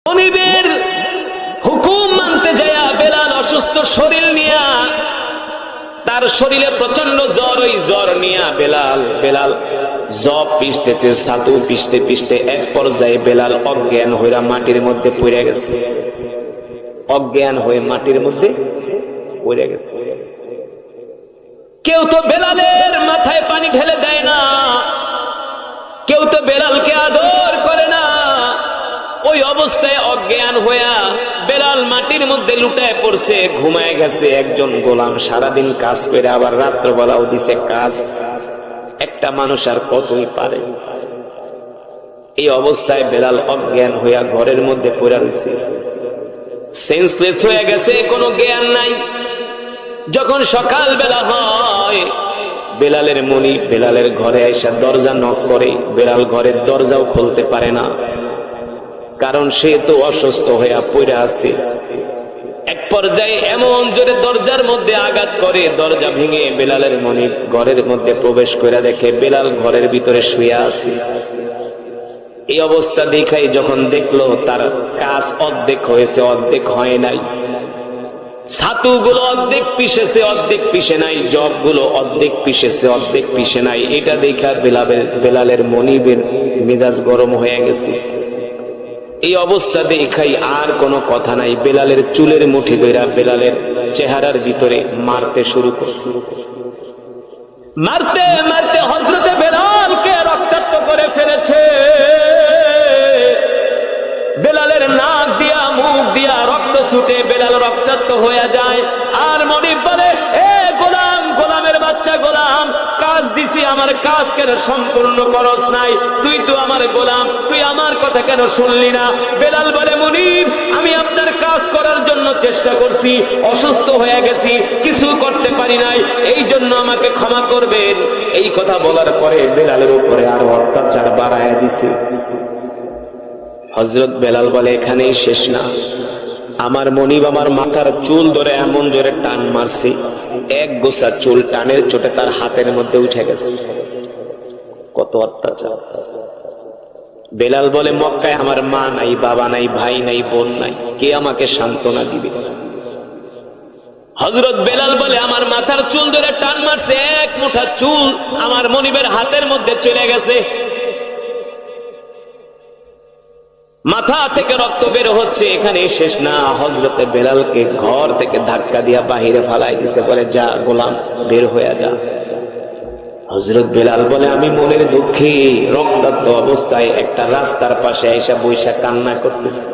মনিবের হুকুম মানতে যায়া বেলাল অসুস্থ শরীর নিয়া, তার শরীরে প্রচন্ড জ্বর, ওই জ্বর নিয়া বেলাল জব পিষতেছে, ছাতু পিষতে পিষতে এক পর্যায়ে বেলাল অজ্ঞান হইয়া মাটির মধ্যে পড়ে গেছে। অজ্ঞান হয়ে মাটির মধ্যে পড়ে গেছে। কেউ তো বেলালের মাথায় পানি ঢেলে দেয় না, কেউ তো বেলালকে আদর করে না। ওই অবস্থায় অজ্ঞান হইয়া বেলাল মাটির মধ্যে লুটায় পড়ছে, ঘুমায় গেছে। একজন গোলাম সারাদিন কাজ করে আবার রাত্রবেলাও দিছে কাজ, একটা মানুষ আর কতই পারে। এই অবস্থায় বেলাল অজ্ঞান হইয়া ঘরের মধ্যে পড়ে রয়েছে, সেন্সলেস হয়ে গেছে, কোনো জ্ঞান নাই। যখন সকাল বেলা হয়, বেলালের মনি বেলালের ঘরে এসে দরজা নক করে। বেলাল ঘরের দরজাও খুলতে পারে না, কারণ সে তো অসুস্থ হইয়া পড়ে আছে। এক পর্যায়ে এমন জোরে দরজার মধ্যে আঘাত করে, দরজা ভেঙে বেলালের মনি ঘরের মধ্যে প্রবেশ করে দেখে বেলাল ঘরের ভিতরে শুয়ে আছে। এই অবস্থা দেখাই যখন দেখলো তার কাজ অর্ধেক হয়েছে, অর্ধেক হয় নাই। ছাতুগুলো অর্ধেক পিষেছে, অর্ধেক পিষে নাই। জবগুলো অর্ধেক পিষেছে, অর্ধেক পিষে নাই। এটা দেখা বেলালের মনিবের মেজাজ গরম হয়ে গেছে। এই অবস্থা দেখাই আর কোনো কথা নাই, বেলালের চুলের মুঠি ধইরা বেলালের চেহারার ভিতরে মারতে শুরু করছে। মারতে মারতে হযরতে বেলালকে রক্তাক্ত করে ফেলেছে। বেলালের নাক দিয়া মুখ দিয়া রক্ত ছুটে বেলাল রক্তাক্ত হয়ে যায়। আর মনিব বলে, এ গোলাম, গোলামের বাচ্চা গোলাম, কাজ দিছি, আমার কাজ কেন সম্পূর্ণ করস নাই? তুই তো আমার গোলাম, তুই আমার কথা কেন শুনলি না? বেলাল বলে, মনিব, আমি আপনার কাজ করার জন্য চেষ্টা করছি, অসুস্থ হয়ে গেছি, কিছু করতে পারি নাই, এই জন্য আমাকে ক্ষমা করবেন। এই কথা বলার পরে বেলালের উপরে আরো অত্যাচার বাড়ায় দিছে। হযরত বেলাল বলে, এখানেই শেষ না। আমার মনিব আমার মাথার চুল ধরে এমন জোরে টান মারছে, এক গোছা চুল টানের চোটে তার হাতের মধ্যে উঠে গেছে। কত অত্যাচার! বেলাল বলে, মক্কায় আমার মা নাই, বাবা নাই, ভাই নাই, বোন নাই, কে আমাকে সান্ত্বনা দিবে? হযরত বেলাল বলে, আমার মাথার চুল ধরে টান মারছে, এক মুঠা চুল আমার মনিবের হাতের মধ্যে চলে গেছে, মাথা থেকে রক্ত বের হচ্ছে, এখানে শেষ না। হযরতে বেলালকে ঘর থেকে ধাক্কা দিয়া বাহিরে ফালাই দিছে, বলে, যা গোলাম, বের হয়ে যা। হযরত বেলাল বলে, আমি মনের দুঃখে রক্তাক্ত অবস্থায় একটা রাস্তার পাশে এসে বইসা কান্না করতেছি।